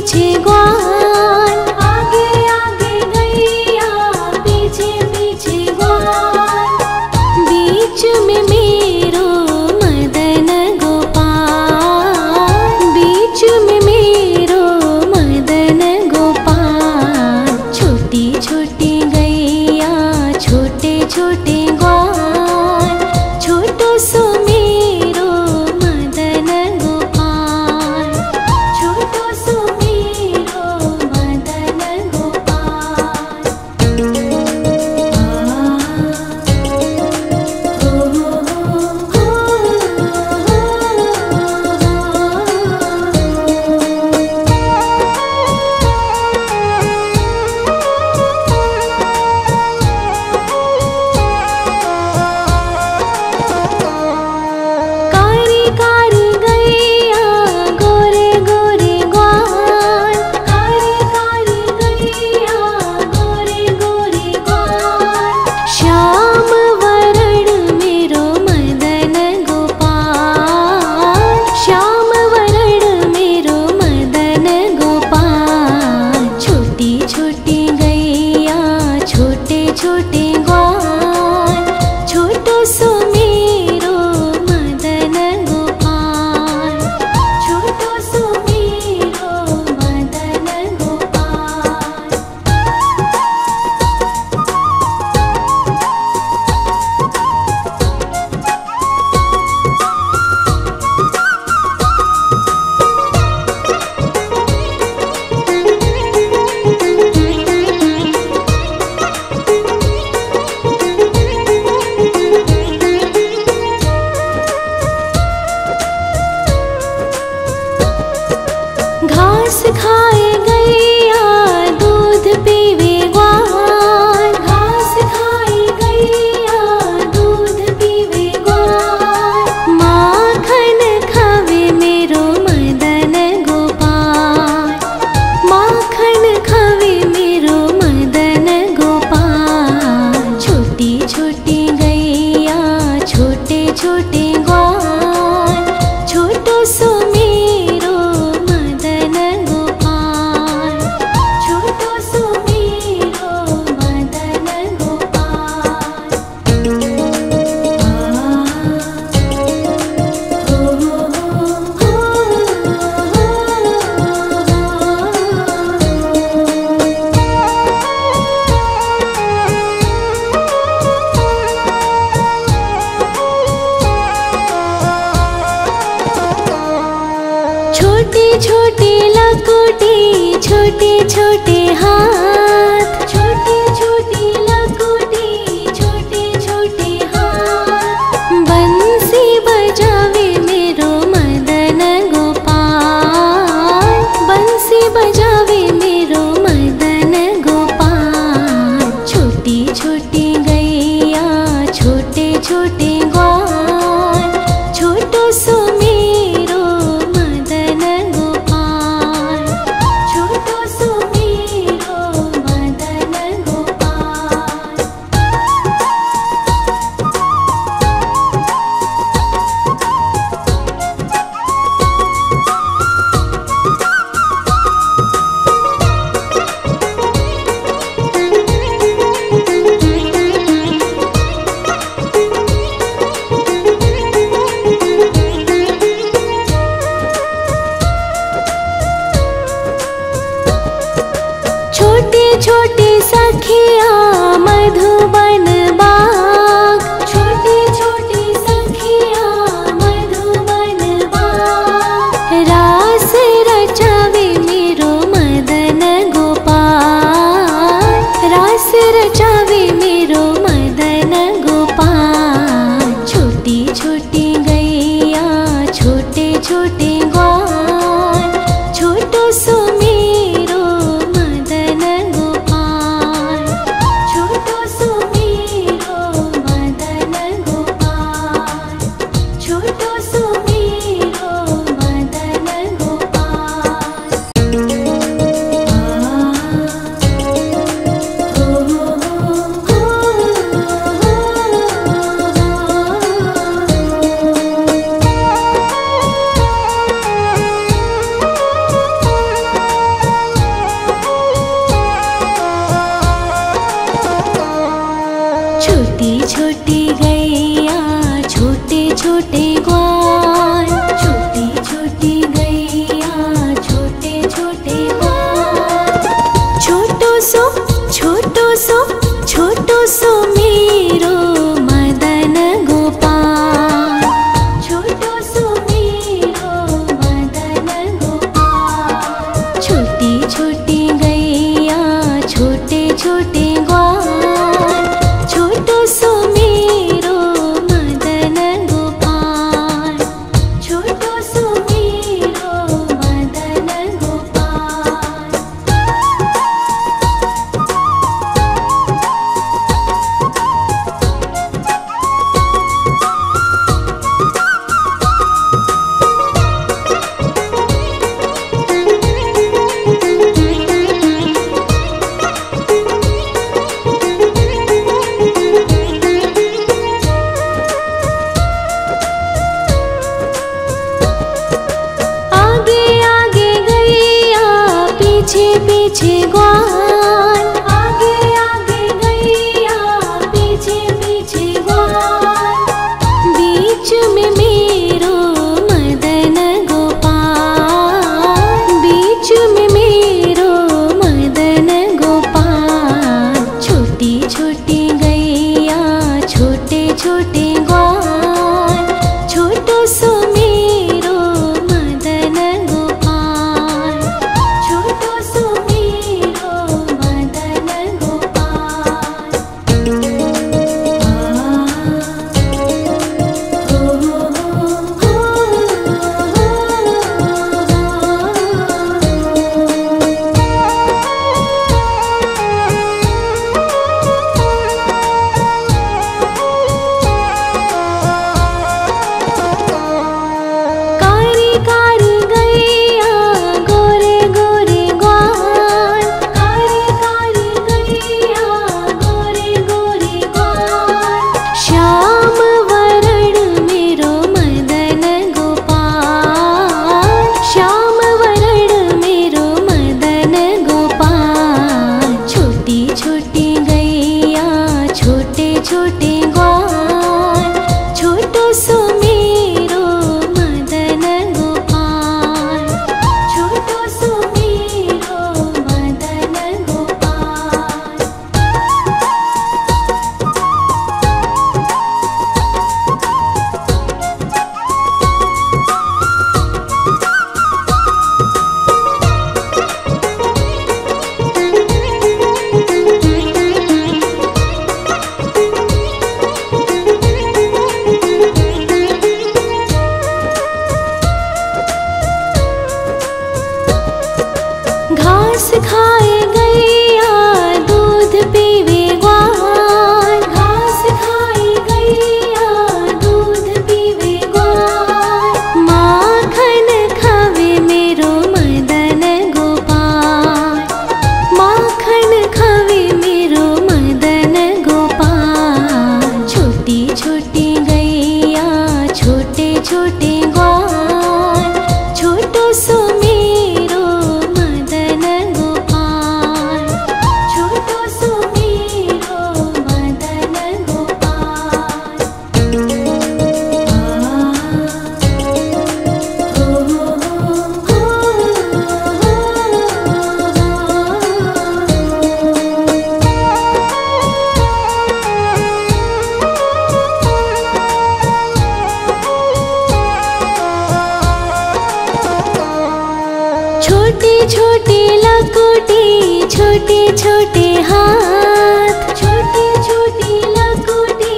पीछे ग्वाल, आगे आगे गैया पीछे पीछे ग्वाल, बीच में मेरो मदन गोपाल, बीच में मेरो मदन गोपाल। छोटी छोटी गैया छोटे छोटे ग्वाल, छोटो सो मेरो मदन गोपाल, छोटो सो मेरो मदन गोपाल। कारी कारी गैया गोरे गोरे ग्वाल, कारी कारी गैया गोरे गोरे ग्वाल, श्याम वरण मेरो मदन गोपाल, श्याम वरण मेरो मदन गोपाल। छोटी छोटी गैया छोटे छोटे ग्वाल, छोटो सो मेरो मदन गोपाल, छोटो सो मेरो मदन गोपाल। घास खाए गैया दूध पीवे ग्वाल, घास खाए गैया दूध पीवे ग्वाल, माखन खावे मेरो मदन गोपाल, माखन खावे मेरो मदन गोपाल। छोटी छोटी गैया छोटे छोटे ग्वाल, छोटो सो मेरो मदन गोपाल, छोटो सो मेरो मदन गोपाल। छोटी छोटी लकुटी छोटे छोटे हाथ, छोटी छोटी लकुटी छोटे छोटे हाथ, बंसी बजावे मेरो मदन गोपाल, बंसी बजावे मेरो मदन गोपाल। छोटी छोटी गैया छोटे छोटे ग्वाल, छोटो सो मेरो मदन गोपाल, छोटो सो मेरो मदन गोपाल। छोटी छोटी सखिया मधुबन बाग, छोटी छोटी सखिया मधुबन बाग, रास रचावे मेरो मदन गोपाल, रास रचावे मेरो मदन गोपाल। छोटी छोटी गैया छोटे छोटे ग्वाल, छोटो सो मेरो मदन गोपाल, छोटी छोटी लकुटी छोटे छोटे हाथ, छोटी छोटी लकुटी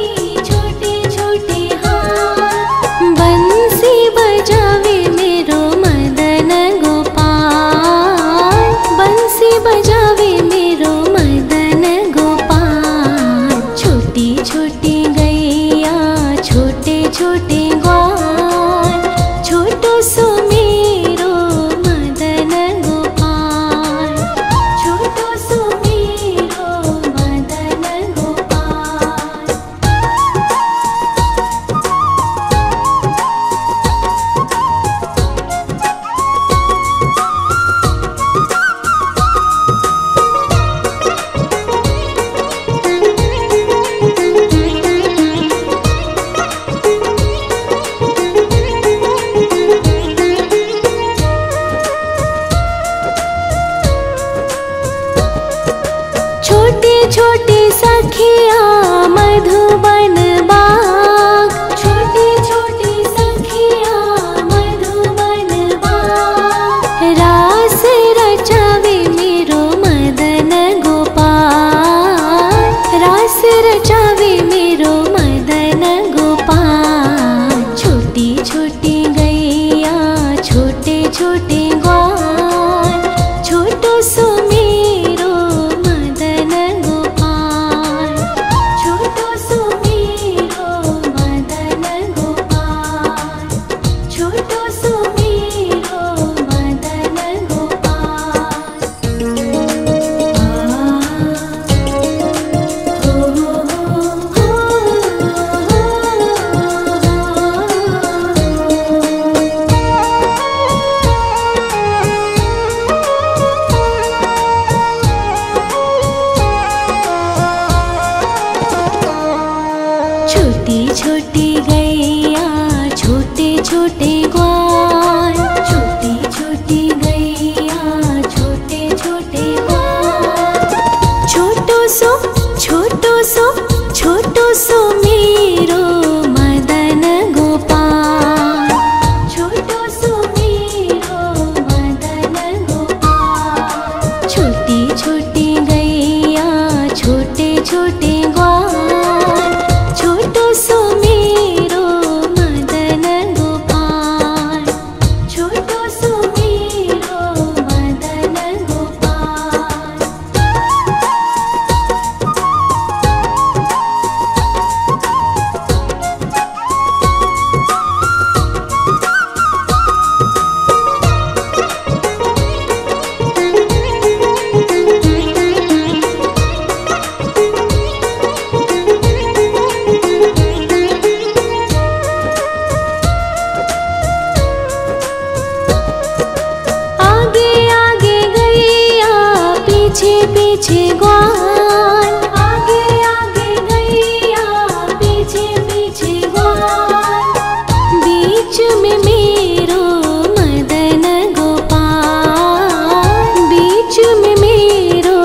छोटे छोटे हाथ। बंसी बजावे मेरो मदन गोपाल, बंसी बजावे मेरो मदन गोपाल। छोटी छोटी गैया छोटे छोटे ग्वाल, छोटो सो मेरो मदन गोपाल, छोटो सो मेरो मदन गोपाल। छोटे छोटे सखिया मधुबन बाग, छोटे छोटे सखिया मधुबन बाग। रास रचावे मेरो मदन गोपाल, रास रचावे मेरो मदन गोपाल। छोटी छोटी गैया छोटे छोटे ग्वाल, छोटो सो मेरो मदन गोपाल, छोटो सो मेरो मदन गोपाल, छोटो सो मेरो मदन गोपाल। छोटी छोटी गैया छोटे छोटे ग्वाल, छोटी छोटी गैया छोटे छोटे ग्वाल। छोटो सो छोटो सो मेरो मदन गोपाल, छोटो सो मेरो मदन गोपाल। छोटी छोटी गैया छोटे छोटे ग्वाल, छोटो सो मेरो मदन गोपाल, छोटो सो मेरो मदन गोपाल। आगे आगे गैया पीछे पीछे ग्वाल, आगे आगे गैया पीछे पीछे ग्वाल। बीच में मेरो मदन गोपाल, बीच में मेरो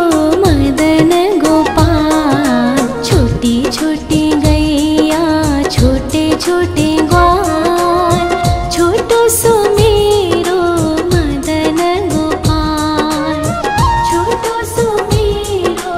मदन गोपाल। छोटी छोटी गैया छोटे छोटे ग्वाल, छोटो सो मेरो मदन गोपाल, छोटो सो मेरो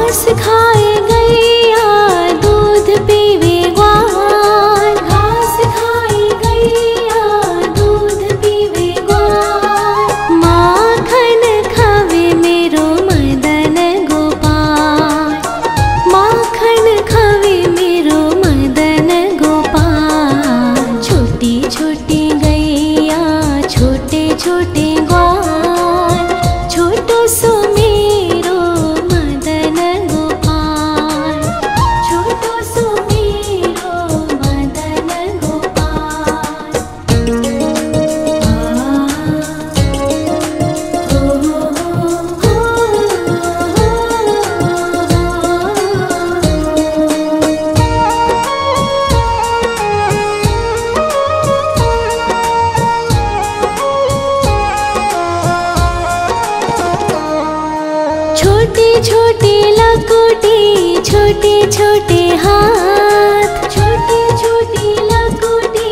घास खाए गैया दूध पीवे ग्वाल, घास खाए गैया दूध पीवे ग्वाल। माखन खावे मेरो मदन गोपाल, माखन खावे मेरो मदन गोपाल। छोटी छोटी गैया छोटे छोटे ग्वाल, छोटो सो मेरो मदन गोपाल, छोटो सो मेरो मदन गोपाल। छोटी छोटी लकुटी छोटे छोटे हाथ, छोटी छोटी लकुटी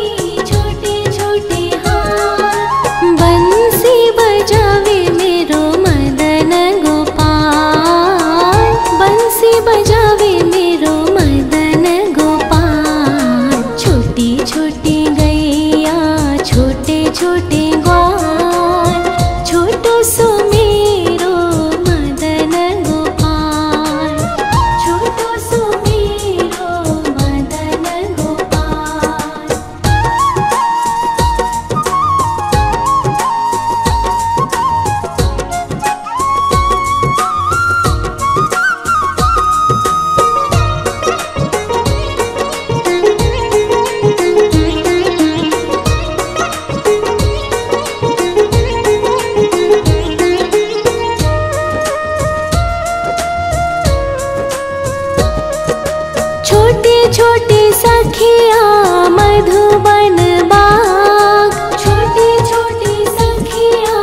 छोटे छोटे हाथ। बंसी बजावे मेरो मदन गोपाल, बंसी बजावे मेरो मदन गोपाल। छोटी छोटी गैया छोटे छोटे ग्वाल, छोटो सो मेरो मदन गोपाल, छोटो सो मेरो मदन गोपाल। छोटे छोटे सखिया मधुबन बाग, छोटे छोटे सखिया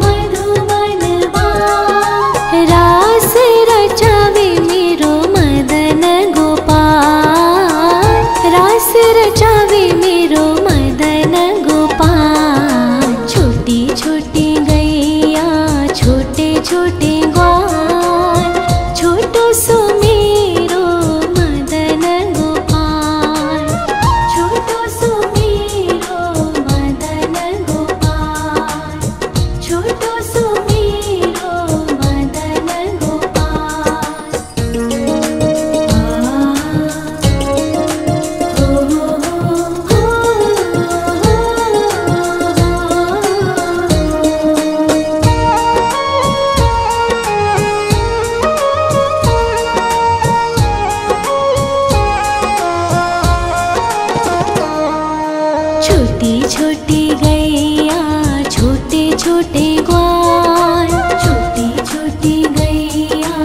मधुबन बाग। रास रचावे मेरो मदन गोपाल, रास रचावे मेरो मदन गोपाल। छोटी छोटी गैया छोटे छोटे ग्वाल, छोटो सो मेरो मदन गोपाल, छोटो सो मेरो मदन गोपाल, छोटो सो मेरो मदन गोपाल। छोटी छोटी गैया छोटे छोटे ग्वाल, छोटी छोटी गैया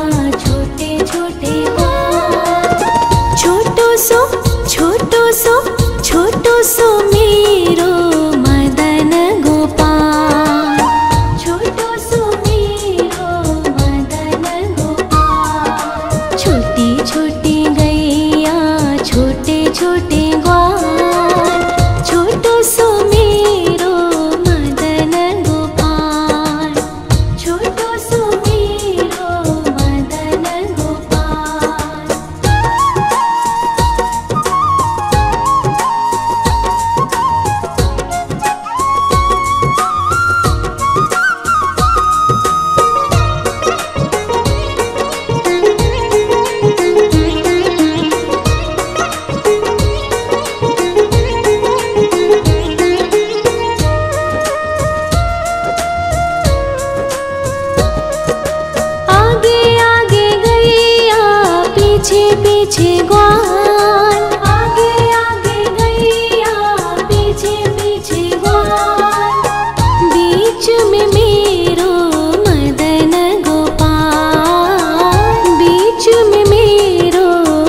छोटे छोटे ग्वाल। छोटो सो छोटो सो छोटो सो मेरो मदन गोपाल, छोटो सो मेरो मदन गोपाल। छोटी छोटी गैया छोटे छोटे ग्वाल, छोटो सो मेरो मदन गोपाल, छोटो सो मेरो मदन गोपाल। आगे आगे गैया पीछे पीछे ग्वाल, आगे आगे गैया पीछे पीछे ग्वाल। बीच में मेरो मदन गोपाल, बीच में मेरो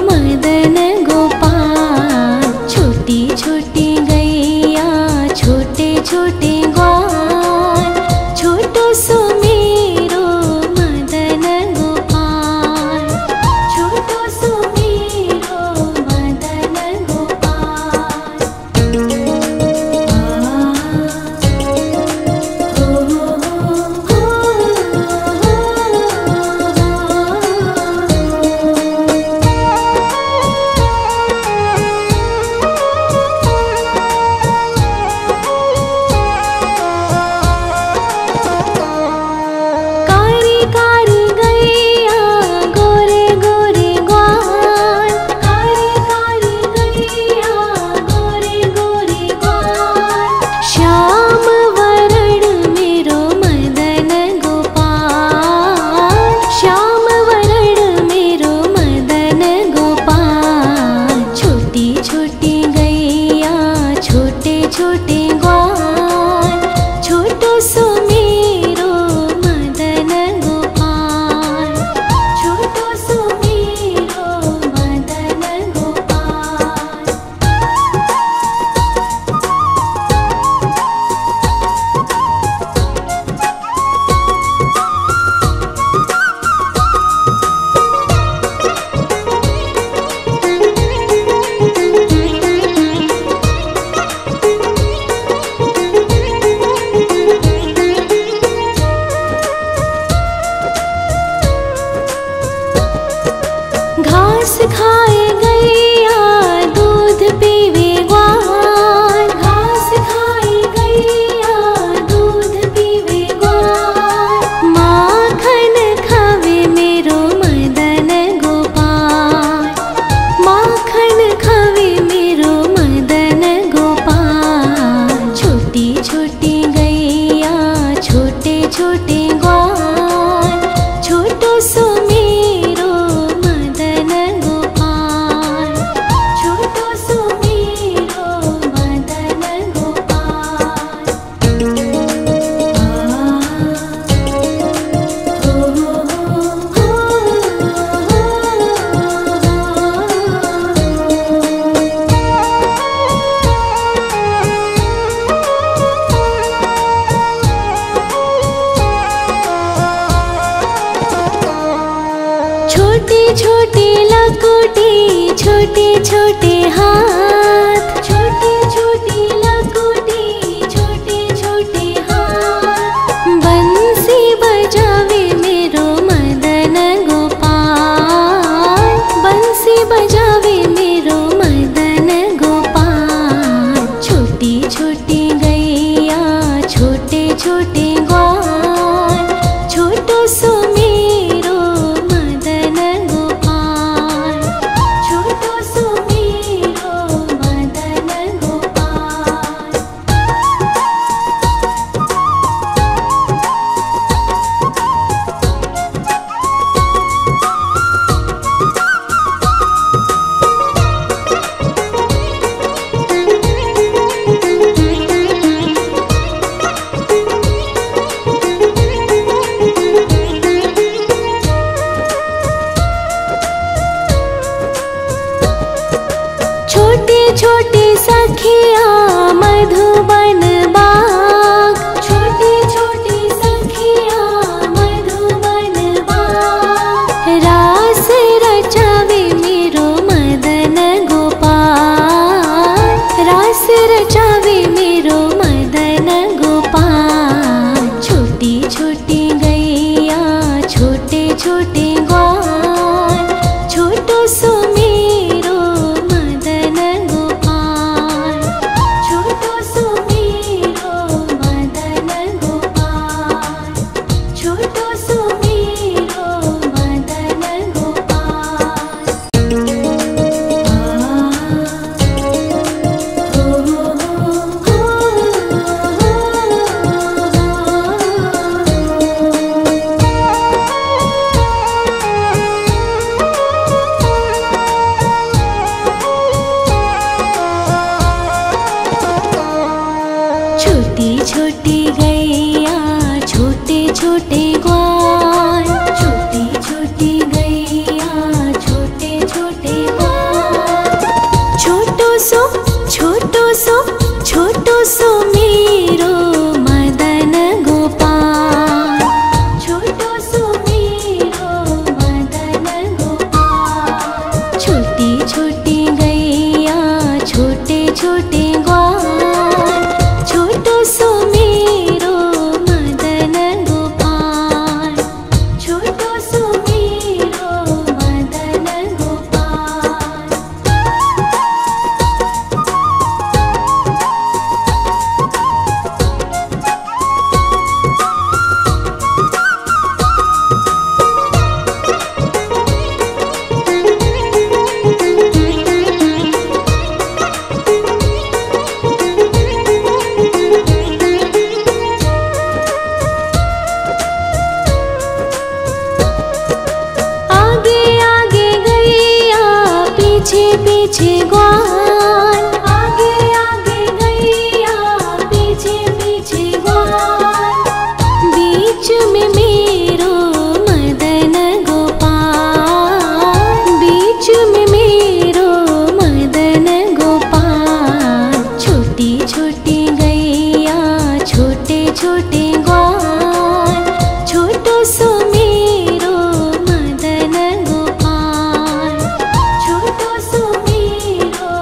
मदन गोपाल। छोटी छोटी गैया छोटे छोटे ग्वाल, छोटो सो मेरो मदन गोपाल, छोटो सो मेरो घास खाए गैया दूध पीवे ग्वाल, घास खाए गैया दूध पीवे ग्वाल। माखन खावे मेरो मदन गोपाल, माखन खावे मेरो मदन गोपाल। छोटी छोटी गैया छोटे छोटे ग्वाल, छोटो सो मेरो मदन गोपाल, छोटो सो मेरो मदन गोपाल। छोटी छोटी लकुटी छोटे छोटे हाथ, छोटी छोटी लकुटी छोटे छोटे हाथ। बंसी बजावे मेरो मदन गोपाल, बंसी बजावे मेरो मदन गोपाल। छोटी छोटी गैया छोटे छोटे ग्वाल, छोटो सो मेरो मदन गोपाल, छोटो सो मेरो मदन गोपाल। छोटे छोटे सखिया मधुबन बाग, छोटे छोटे सखिया मधुबन बाग। रास रचावे मेरो मदन गोपाल, रास रचावे मेरो मदन गोपाल। छोटी छोटी गैया छोटे छोटे ग्वाल, छोटो सो मेरो मदन गोपाल, छोटो सो मेरो मदन गोपाल, छोटो सो मेरो मदन गोपाल। छोटी छोटी गैया छोटे छोटे ग्वाल, छोटी छोटी गैया छोटे छोटे ग्वाल। छोटो सो छोटो सो छोटो सो मेरो मदन गोपाल, छोटो सो मेरो मदन गोपाल। छोटी छोटी गैया छोटे छोटे ग्वाल, छोटो सो मेरो मदन गोपाल, छोटो सो मेरो मदन गोपाल। आगे आगे गैया पीछे पीछे ग्वाल, आगे आगे गैया पीछे पीछे ग्वाल। बीच में मेरो मदन गोपाल, बीच में मेरो मदन गोपाल। छोटी छोटी गैया छोटे छोटे ग्वाल, छोटो सो मेरो मदन गोपाल, छोटो सो मेरो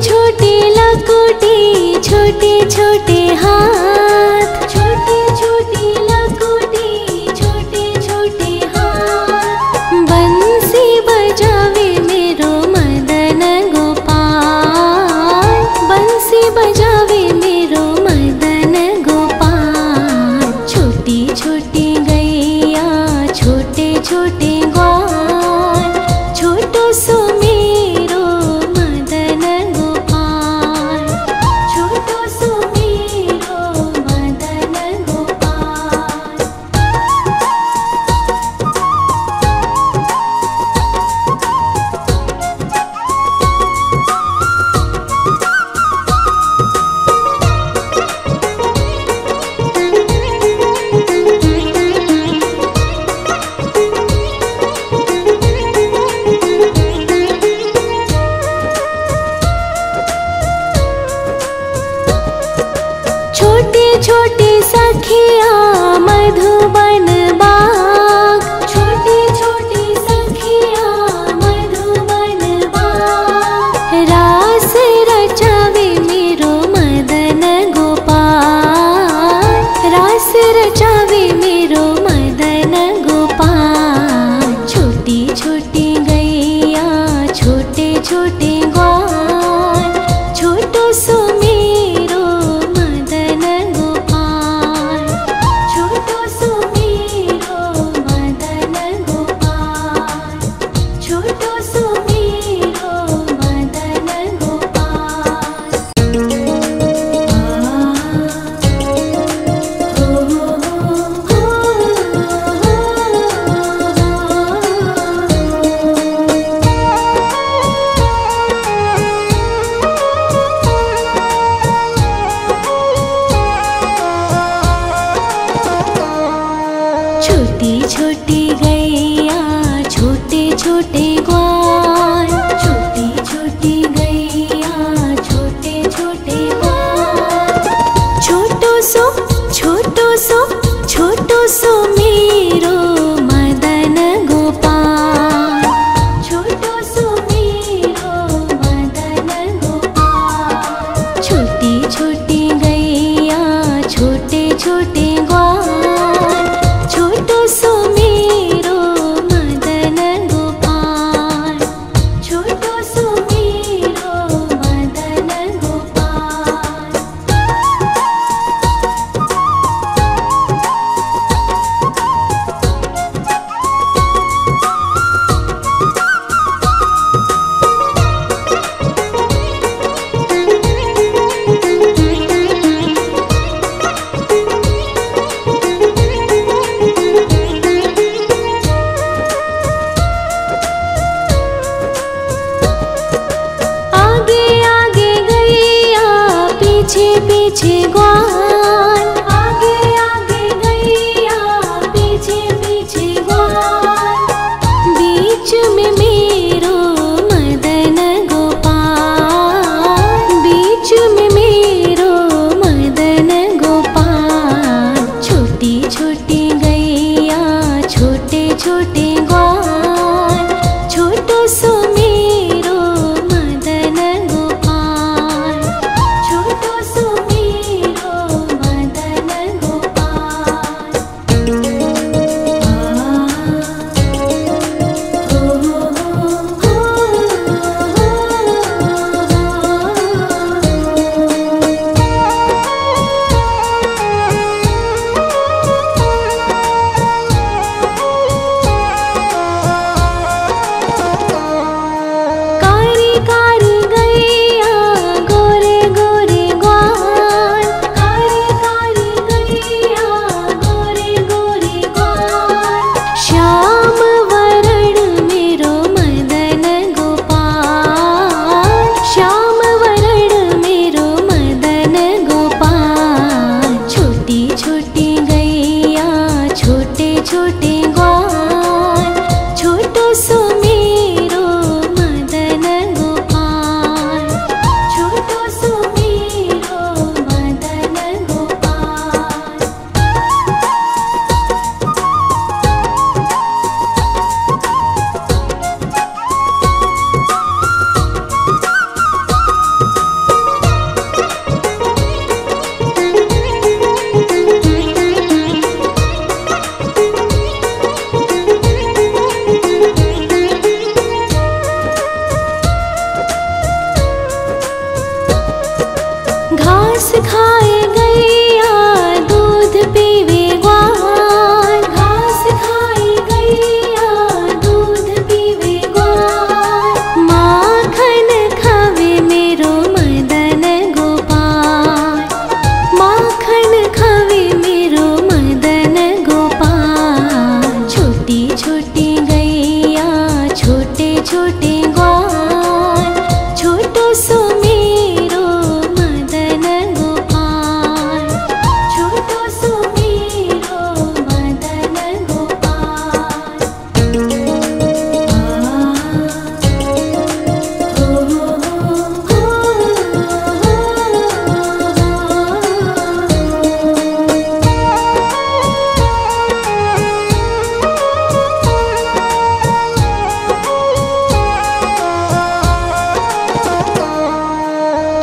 छोटी लकोटी, छोटे छोटे हाथ, छोटी छोटी लकोटी, छोटे छोटे हाथ। बंसी बजावे मेरो मदन गोपाल, बंसी बजावे मेरो मदन गोपाल। छोटी छोटी गैया, छोटे छोटे ग्वाल, छोटो सो मेरो मदन गोपाल, छोटो सो मेरो मदन गोपाल। छोटे छोटे सखिया मधुबन बाग, छोटे छोटे सखिया मधुबन बाग। रास रचावे मेरो मदन गोपाल, रास रचावे मेरो मदन गोपाल। छोटी छोटी गैया, छोटे छोटे ग्वाल, छोटो सो मेरो मदन गोपाल, छोटो सो मेरो मदन गोपाल, छोटो सो मेरो मदन गोपाल। छोटे ग्वाल, छोटो सो मेरो मदन गोपाल, छोटो सो मेरो मदन गोपाल।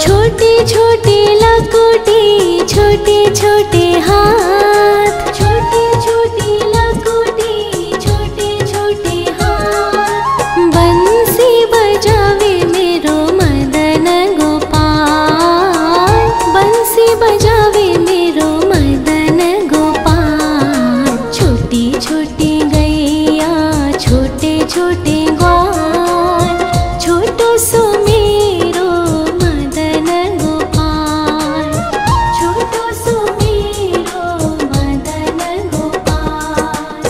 छोटी छोटी लकोटी, छोटे छोटे हाथ, छोटी छोटी लकोटी, छोटे छोटे हाथ। बंसी बजावे मेरो मदन गोपाल, बंसी बजावे मेरो मदन गोपाल। छोटी छोटी गैया, छोटे छोटे ग्वाल, छोटो सो मेरो मदन गोपाल, छोटो सो मेरो मदन गोपाल।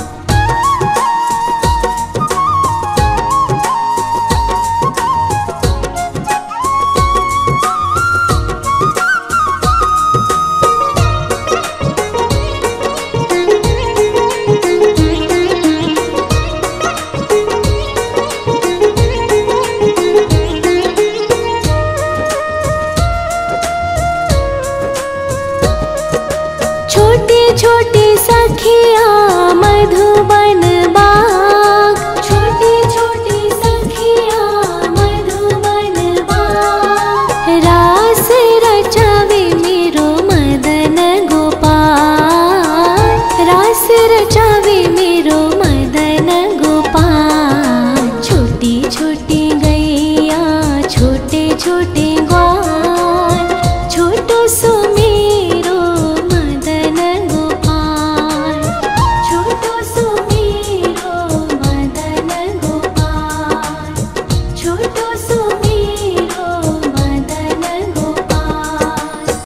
छोटी छोटी सखिया मधुबन बाग, छोटी छोटी सखिया मधुबन बाग। रास रचावे मेरो मदन गोपाल, रास रचावे मेरो मदन गोपाल। छोटी छोटी गैया, छोटे छोटे